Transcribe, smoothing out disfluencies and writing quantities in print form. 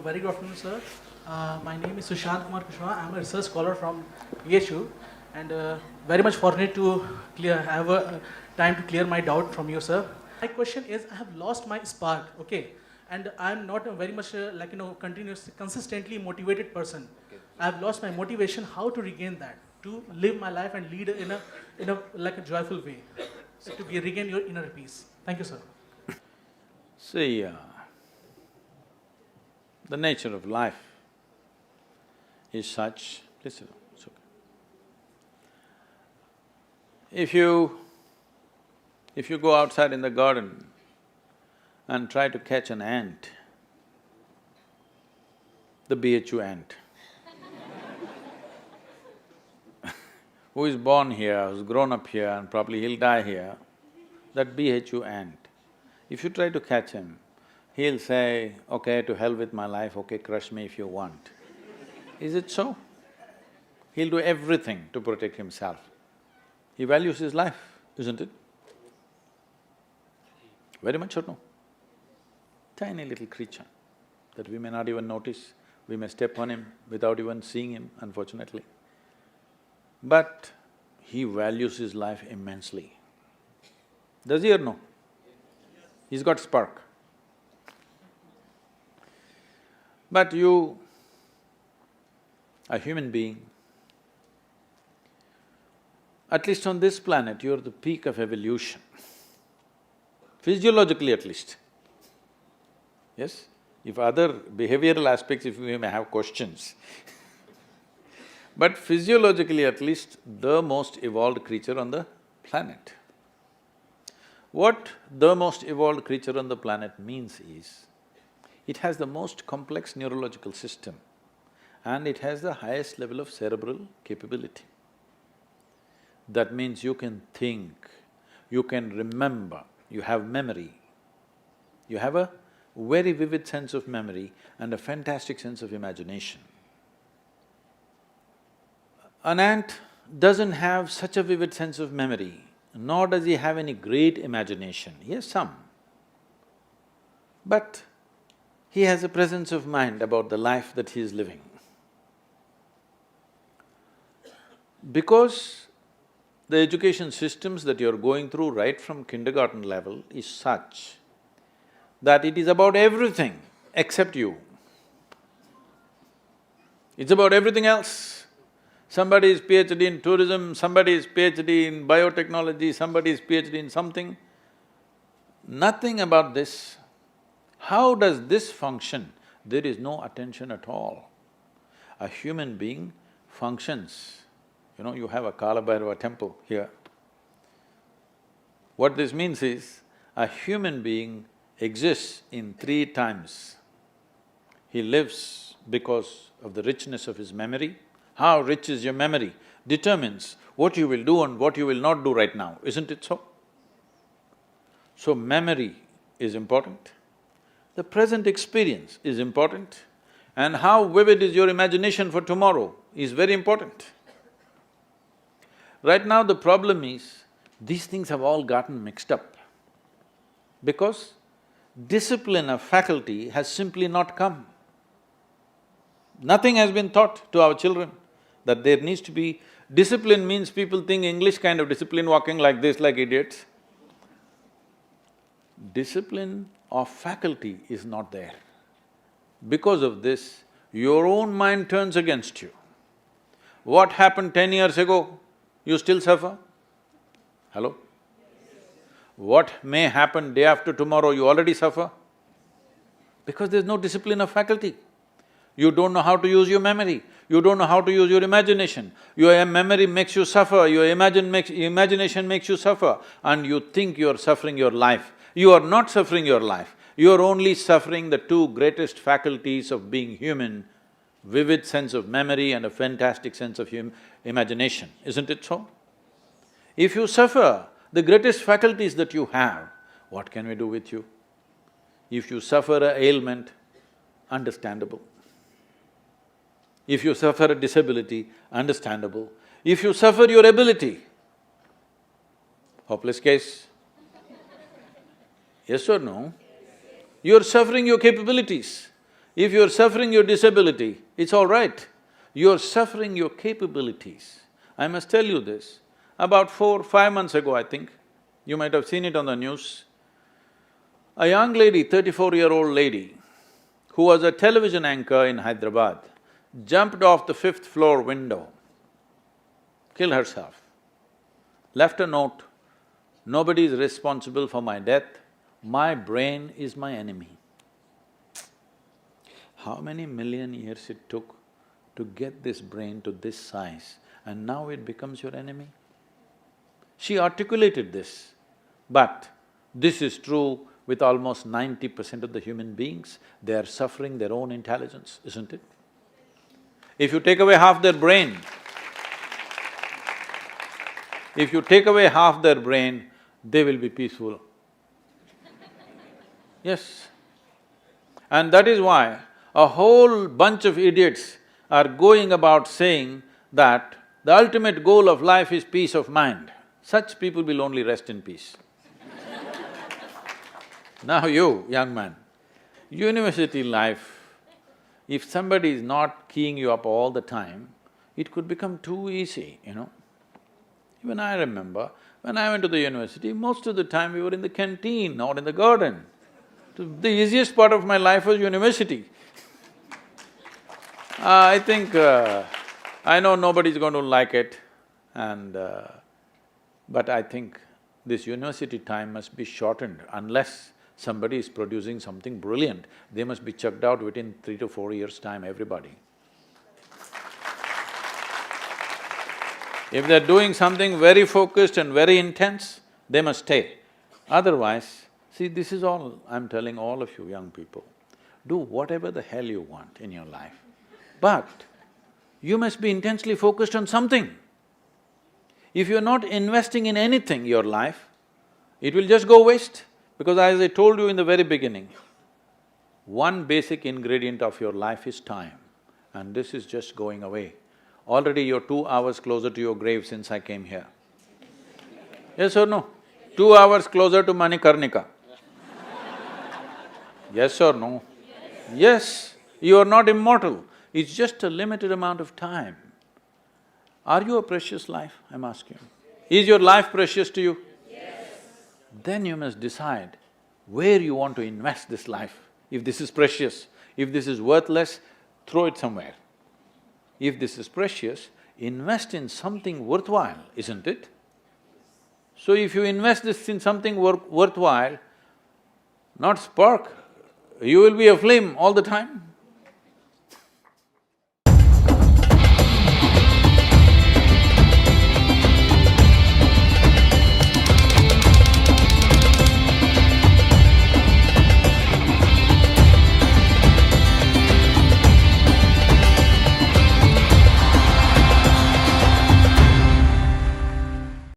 Very good afternoon, sir. My name is Sushant Kumar Kushwaha. I'm a research scholar from BHU, and very much fortunate to have a time to clear my doubt from you, sir. My question is, I have lost my spark, okay, and I'm not a very much continuous, consistently motivated person. I have lost my motivation. How to regain that? To live my life and lead in a like a joyful way, to regain your inner peace. Thank you, sir. See, the nature of life is such… Please sit down, it's okay. If you go outside in the garden and try to catch an ant, the BHU ant, who is born here, who's grown up here and probably he'll die here, that BHU ant, if you try to catch him, he'll say, okay, to hell with my life, okay, crush me if you want. Is it so? He'll do everything to protect himself. He values his life, isn't it? Very much or no? Tiny little creature that we may not even notice, we may step on him without even seeing him, unfortunately. But he values his life immensely. Does he or no? He's got spark. But you, a human being, at least on this planet, you're the peak of evolution, physiologically at least. Yes? If other behavioral aspects, if we may have questions but physiologically at least, the most evolved creature on the planet. What the most evolved creature on the planet means is, it has the most complex neurological system and it has the highest level of cerebral capability. That means you can think, you can remember, you have memory. You have a very vivid sense of memory and a fantastic sense of imagination. An ant doesn't have such a vivid sense of memory, nor does he have any great imagination. He has some. But he has a presence of mind about the life that he is living. Because the education systems that you're going through right from kindergarten level is such that it is about everything except you. It's about everything else. Somebody is PhD in tourism, somebody is PhD in biotechnology, somebody is PhD in something. Nothing about this. How does this function? There is no attention at all. A human being functions. You know, you have a Kala Bhairava temple here. What this means is, a human being exists in three times. He lives because of the richness of his memory. How rich is your memory determines what you will do and what you will not do right now, isn't it so? So memory is important, the present experience is important, and how vivid is your imagination for tomorrow is very important. Right now the problem is, these things have all gotten mixed up because discipline of faculty has simply not come. Nothing has been taught to our children that there needs to be… Discipline means people think English kind of discipline, walking like this like idiots. Discipline of faculty is not there. Because of this, your own mind turns against you. What happened 10 years ago, you still suffer? Hello? What may happen day after tomorrow, you already suffer? Because there's no discipline of faculty. You don't know how to use your memory, you don't know how to use your imagination. Your memory makes you suffer, your imagination makes you suffer, and you think you're suffering your life. You are not suffering your life, you're only suffering the two greatest faculties of being human, vivid sense of memory and a fantastic sense of imagination, isn't it so? If you suffer the greatest faculties that you have, what can we do with you? If you suffer an ailment, understandable. If you suffer a disability, understandable. If you suffer your ability, hopeless case. Yes or no? You're suffering your capabilities. If you're suffering your disability, it's all right. You're suffering your capabilities. I must tell you this, about 4–5 months ago, I think, you might have seen it on the news, a young lady, 34-year-old lady, who was a television anchor in Hyderabad, jumped off the 5th floor window, killed herself, left a note, "Nobody is responsible for my death, my brain is my enemy." How many million years it took to get this brain to this size, and now it becomes your enemy? She articulated this, but this is true with almost 90% of the human beings. They are suffering their own intelligence, isn't it? If you take away half their brain, they will be peaceful. Yes. And that is why a whole bunch of idiots are going about saying that the ultimate goal of life is peace of mind. Such people will only rest in peace. Now you, young man, university life, if somebody is not keying you up all the time, it could become too easy, you know. Even I remember, when I went to the university, most of the time we were in the canteen or in the garden. So the easiest part of my life was university. I think, I know nobody's going to like it but I think this university time must be shortened unless somebody is producing something brilliant. They must be chucked out within 3 to 4 years' time, everybody. If they're doing something very focused and very intense, they must stay. Otherwise, see, this is all I'm telling all of you young people. Do whatever the hell you want in your life, but you must be intensely focused on something. If you're not investing in anything, your life, it will just go waste. Because as I told you in the very beginning, one basic ingredient of your life is time, and this is just going away. Already you're 2 hours closer to your grave since I came here. Yes or no? 2 hours closer to Manikarnika. Yes or no? Yes, you are not immortal, it's just a limited amount of time. Are you a precious life, I'm asking? Is your life precious to you? Then you must decide where you want to invest this life. If this is precious, if this is worthless, throw it somewhere. If this is precious, invest in something worthwhile, isn't it? So if you invest this in something worthwhile, not spark, you will be a flame all the time.